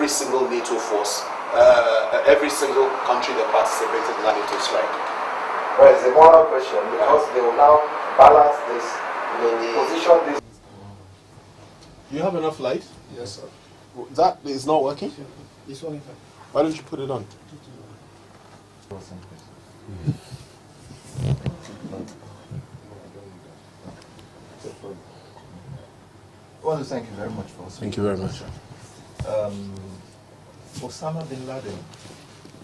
every single NATO force, every single country that participated in that NATO strike. Well, it's a moral question because they will now balance this, position this. You have enough light? Yes, sir. That is not working? It's working. Why don't you put it on? I want to thank you very much for Thank you very much. Osama Bin Ladin,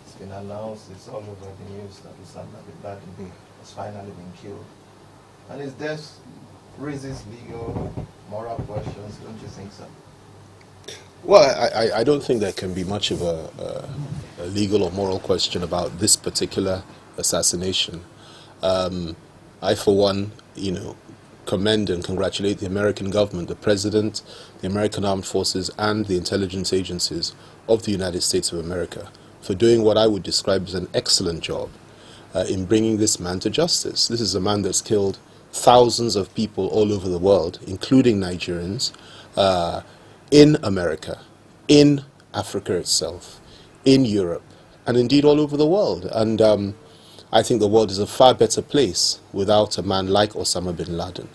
it's been announced, it's all over the news that Osama Bin Ladin has finally been killed. And his death raises legal, moral questions, don't you think so? Well, I don't think there can be much of a legal or moral question about this particular assassination. I, for one, commend and congratulate the American government, the President, the American Armed Forces, and the intelligence agencies of the United States of America for doing what I would describe as an excellent job in bringing this man to justice. This is a man that's killed thousands of people all over the world, including Nigerians, in America, in Africa itself, in Europe, and indeed all over the world. And I think the world is a far better place without a man like Osama bin Laden.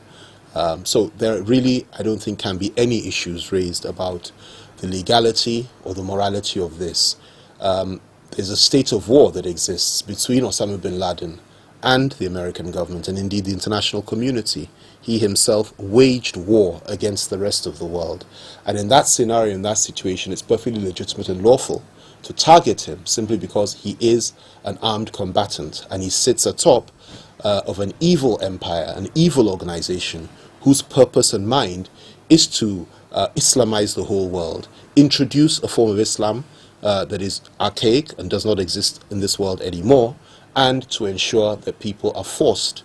So there really, I don't think, can be any issues raised about the legality or the morality of this. There's a state of war that exists between Osama bin Laden and the American government, and indeed the international community. He himself waged war against the rest of the world. And in that scenario, in that situation, it's perfectly legitimate and lawful to target him simply because he is an armed combatant and he sits atop of an evil empire, an evil organization whose purpose and mind is to Islamize the whole world, introduce a form of Islam that is archaic and does not exist in this world anymore, and to ensure that people are forced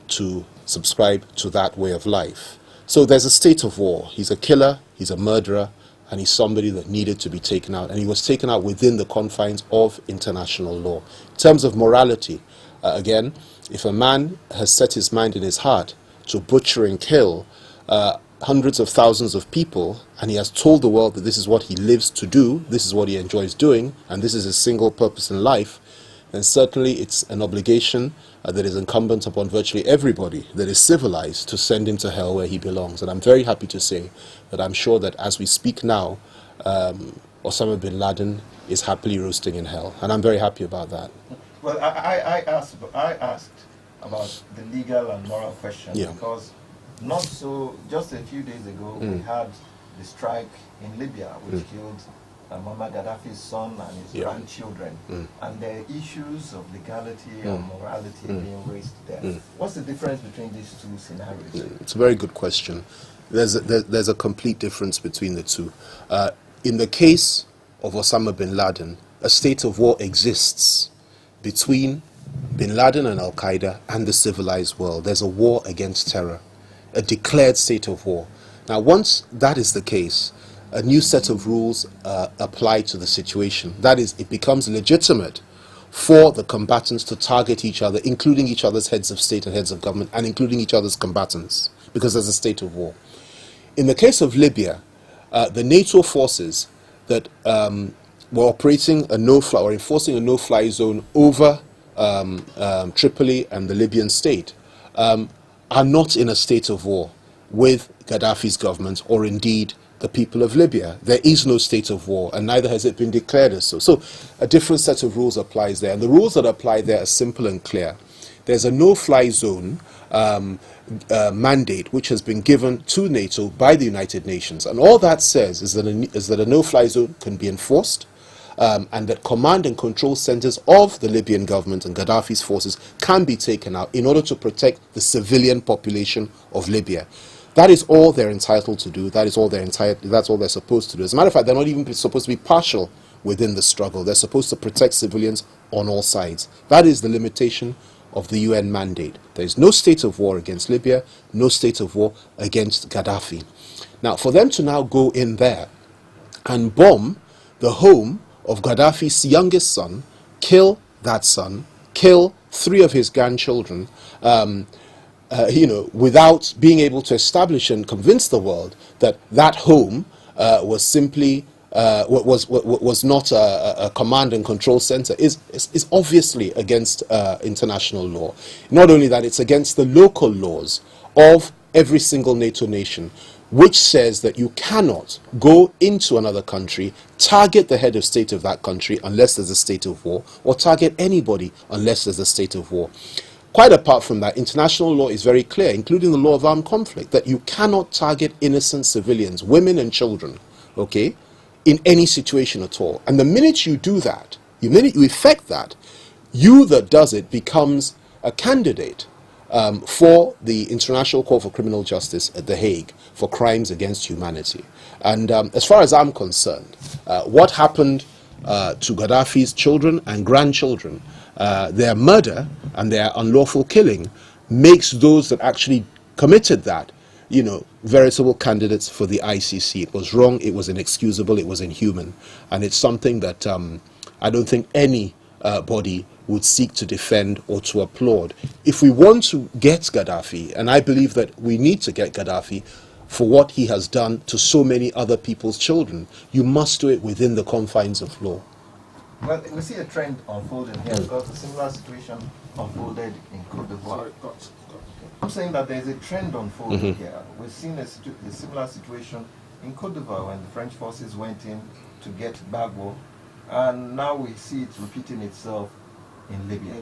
to subscribe to that way of life. So there's a state of war. He's a killer, he's a murderer, and he's somebody that needed to be taken out. And he was taken out within the confines of international law. In terms of morality, again, if a man has set his mind and his heart to butcher and kill hundreds of thousands of people, and he has told the world that this is what he lives to do, this is what he enjoys doing, and this is his single purpose in life, then certainly it's an obligation that is incumbent upon virtually everybody that is civilized to send him to hell where he belongs. And I'm very happy to say that I'm sure that as we speak now, Osama bin Laden is happily roasting in hell. And I'm very happy about that. Well, I asked about the legal and moral question, because not so, just a few days ago, we had the strike in Libya, which killed Muammar Ghaddafi's son and his grandchildren, and the issues of legality and morality being raised there. What's the difference between these two scenarios? It's a very good question. There's a complete difference between the two. In the case of Osama bin Laden, a state of war exists between bin Laden and Al-Qaeda and the civilized world. There's a war against terror, a declared state of war. Now, once that is the case, a new set of rules apply to the situation. That is, it becomes legitimate for the combatants to target each other, including each other's heads of state and heads of government, and including each other's combatants, because there's a state of war. In the case of Libya, the NATO forces that were operating a no-fly or enforcing a no-fly zone over Tripoli and the Libyan state are not in a state of war with Gaddafi's government or indeed the people of Libya. There is no state of war, and neither has it been declared as so. So a different set of rules applies there, and the rules that apply there are simple and clear. There's a no-fly zone mandate which has been given to NATO by the United Nations, and all that says is that a no-fly zone can be enforced, and that command and control centers of the Libyan government and Gaddafi's forces can be taken out in order to protect the civilian population of Libya. That is all they're entitled to do. That's all they're supposed to do. As a matter of fact, they're not even supposed to be partial within the struggle. They're supposed to protect civilians on all sides. That is the limitation of the UN mandate. There is no state of war against Libya, no state of war against Gaddafi. Now, for them to now go in there and bomb the home of Gaddafi's youngest son, kill that son, kill 3 of his grandchildren, without being able to establish and convince the world that that home was simply was not a command and control center is obviously against international law. Not only that, it's against the local laws of every single NATO nation, which says that you cannot go into another country, target the head of state of that country unless there's a state of war, or target anybody unless there's a state of war. Quite apart from that, international law is very clear, including the law of armed conflict, that you cannot target innocent civilians, women and children, okay, in any situation at all. And the minute you do that, the minute you effect that, you that does it becomes a candidate for the International Court for Criminal Justice at The Hague for crimes against humanity. And as far as I'm concerned, what happened to Gaddafi's children and grandchildren, their murder and their unlawful killing, makes those that actually committed that, you know, veritable candidates for the ICC. It was wrong, it was inexcusable, it was inhuman. And it's something that I don't think any body would seek to defend or to applaud. If we want to get Gaddafi, and I believe that we need to get Gaddafi for what he has done to so many other people's children, you must do it within the confines of law. Well, we see a trend unfolding here because a similar situation unfolded in Côte d'Ivoire. I'm saying that there's a trend unfolding here. We've seen a similar situation in Côte d'Ivoire when the French forces went in to get Gbagbo, and now we see it repeating itself in Libya.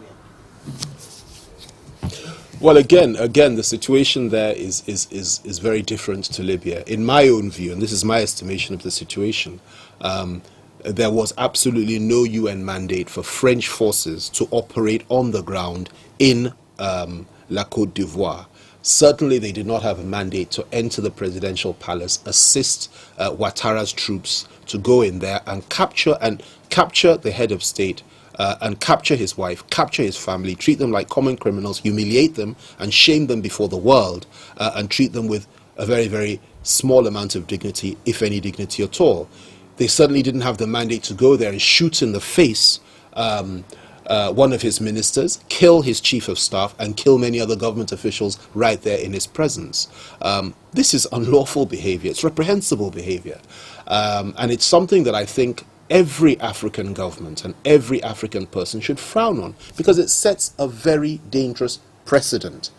Well, again, the situation there is very different to Libya. In my own view, and this is my estimation of the situation, there was absolutely no UN mandate for French forces to operate on the ground in La Côte d'Ivoire. Certainly, they did not have a mandate to enter the presidential palace, assist Ouattara's troops to go in there and capture the head of state, and capture his wife, capture his family, treat them like common criminals, humiliate them and shame them before the world, and treat them with a very, very small amount of dignity, if any dignity at all. They certainly didn't have the mandate to go there and shoot in the face one of his ministers, kill his chief of staff, and kill many other government officials right there in his presence. This is unlawful behavior. It's reprehensible behavior. And it's something that I think every African government and every African person should frown on, because it sets a very dangerous precedent.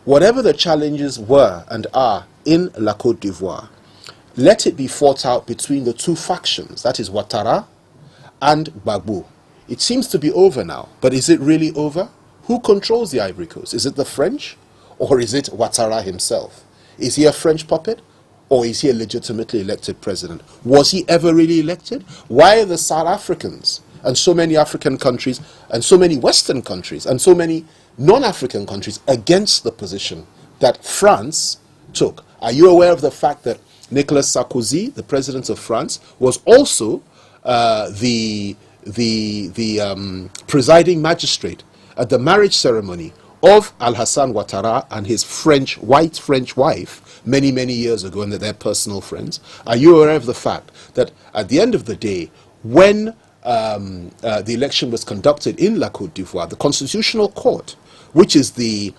Whatever the challenges were and are in La Côte d'Ivoire, let it be fought out between the two factions, that is Ouattara and Gbagbo. It seems to be over now, but is it really over? Who controls the Ivory Coast? Is it the French, or is it Ouattara himself? Is he a French puppet, or is he a legitimately elected president? Was he ever really elected? Why are the South Africans and so many African countries and so many Western countries and so many non-African countries against the position that France took? Are you aware of the fact that Nicolas Sarkozy, the president of France, was also the presiding magistrate at the marriage ceremony of Al-Hassan Ouattara and his white French wife many, many years ago, and that they're personal friends? Are you aware of the fact that at the end of the day, when the election was conducted in La Côte d'Ivoire, the Constitutional Court, which is the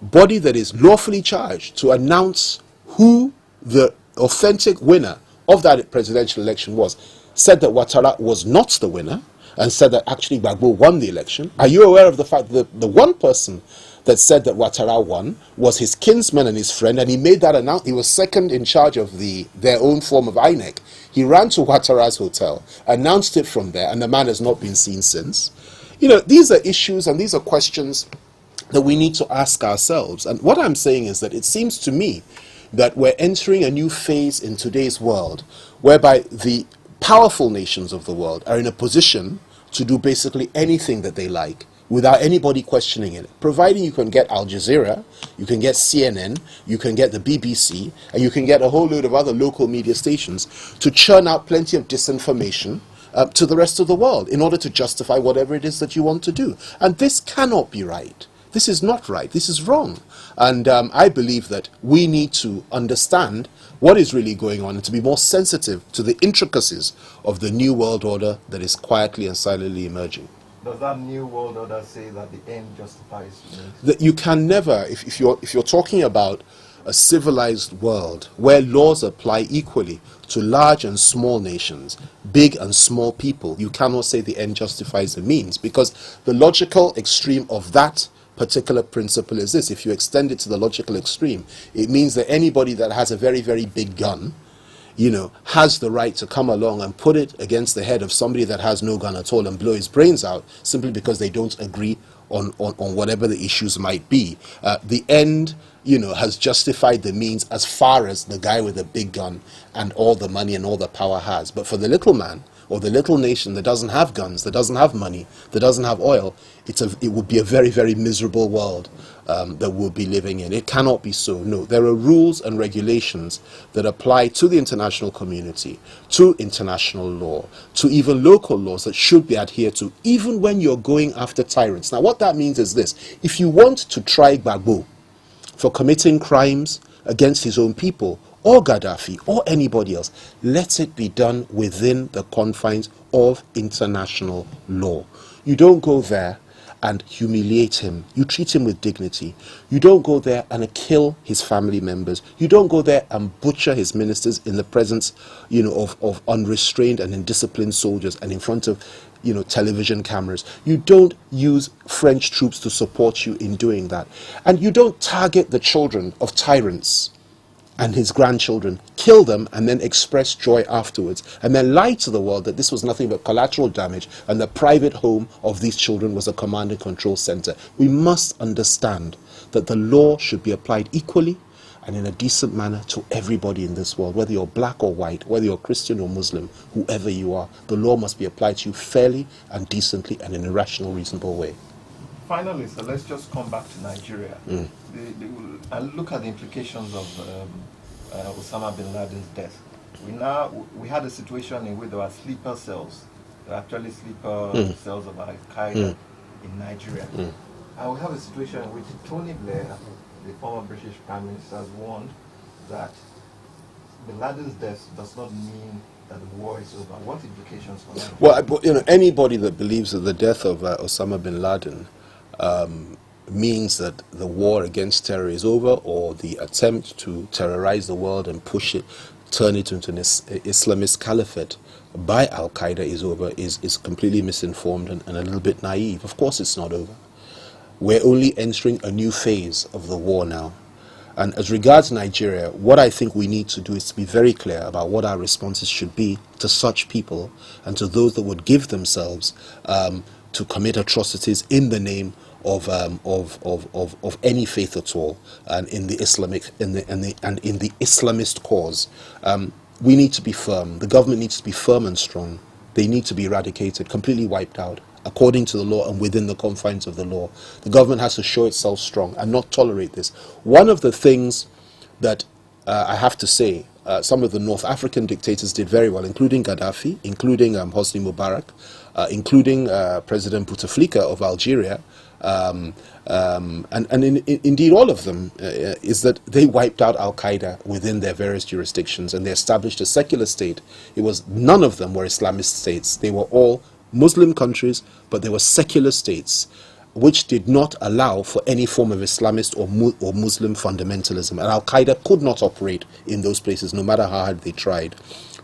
body that is lawfully charged to announce who the authentic winner of that presidential election was, said that Ouattara was not the winner, and said that actually Gbagbo won the election? Are you aware of the fact that the one person that said that Ouattara won was his kinsman and his friend, and he made that announcement? He was second in charge of their own form of INEC. He ran to Ouattara's hotel, announced it from there, and the man has not been seen since. You know, these are issues and these are questions that we need to ask ourselves. And what I'm saying is that it seems to me that we're entering a new phase in today's world whereby the powerful nations of the world are in a position to do basically anything that they like without anybody questioning it, providing you can get Al Jazeera, you can get CNN, you can get the BBC, and you can get a whole load of other local media stations to churn out plenty of disinformation to the rest of the world in order to justify whatever it is that you want to do. And this cannot be right. This is not right. This is wrong. And I believe that we need to understand what is really going on and to be more sensitive to the intricacies of the new world order that is quietly and silently emerging. Does that new world order say that the end justifies the means? That you can never, if you're talking about a civilized world where laws apply equally to large and small nations, big and small people, you cannot say the end justifies the means, because the logical extreme of that particular principle is this. If you extend it to the logical extreme, it means that anybody that has a very, very big gun, has the right to come along and put it against the head of somebody that has no gun at all and blow his brains out simply because they don't agree on whatever the issues might be. The end, has justified the means as far as the guy with the big gun and all the money and all the power has. But for the little man, or the little nation that doesn't have guns, that doesn't have money, that doesn't have oil, it would be a very, very miserable world that we'll be living in. It cannot be so. No, there are rules and regulations that apply to the international community, to international law, to even local laws that should be adhered to, even when you're going after tyrants. Now, what that means is this. If you want to try Gbagbo for committing crimes against his own people, or Ghaddafi, or anybody else, let it be done within the confines of international law. You don't go there and humiliate him. You treat him with dignity. You don't go there and kill his family members. You don't go there and butcher his ministers in the presence, of unrestrained and indisciplined soldiers and in front of, television cameras. You don't use French troops to support you in doing that. And you don't target the children of tyrants and his grandchildren, kill them, and then express joy afterwards, and then lie to the world that this was nothing but collateral damage and the private home of these children was a command and control center. We must understand that the law should be applied equally and in a decent manner to everybody in this world, whether you're black or white, whether you're Christian or Muslim, whoever you are. The law must be applied to you fairly and decently and in a rational, reasonable way. Finally, so let's just come back to Nigeria. And look at the implications of Osama Bin Laden's death. We had a situation in which there were sleeper cells. There were actually sleeper cells of Al-Qaeda in Nigeria. And we have a situation in which Tony Blair, the former British Prime Minister, has warned that Bin Laden's death does not mean that the war is over. What implications for that? Well, anybody that believes that the death of Osama Bin Laden means that the war against terror is over, or the attempt to terrorize the world and turn it into an Islamist caliphate by Al-Qaeda is over, is completely misinformed and a little bit naive. Of course it's not over. We're only entering a new phase of the war now. And as regards Nigeria, what I think we need to do is to be very clear about what our responses should be to such people and to those that would give themselves to commit atrocities in the name of any faith at all, and in the Islamist cause. We need to be firm. The government needs to be firm and strong. They need to be eradicated, completely wiped out, according to the law and within the confines of the law. The government has to show itself strong and not tolerate this. One of the things that I have to say, some of the North African dictators did very well, including Gaddafi, including Hosni Mubarak, including President Bouteflika of Algeria, and indeed all of them, is that they wiped out Al-Qaeda within their various jurisdictions and they established a secular state. None of them were Islamist states. They were all Muslim countries, but they were secular states which did not allow for any form of Islamist or Muslim fundamentalism. And Al-Qaeda could not operate in those places, no matter how hard they tried.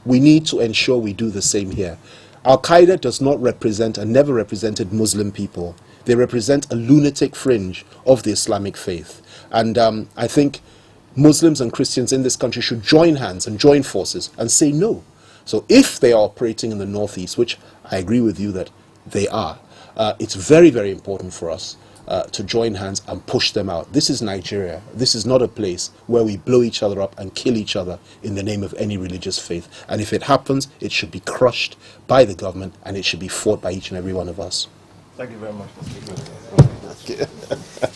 We need to ensure we do the same here. Al-Qaeda does not represent and never represented Muslim people. They represent a lunatic fringe of the Islamic faith. And I think Muslims and Christians in this country should join hands and join forces and say no. So if they are operating in the Northeast, which I agree with you that they are, it's very, very important for us to join hands and push them out. This is Nigeria. This is not a place where we blow each other up and kill each other in the name of any religious faith. And if it happens, it should be crushed by the government and it should be fought by each and every one of us. Thank you very much for speaking with us. Thank you.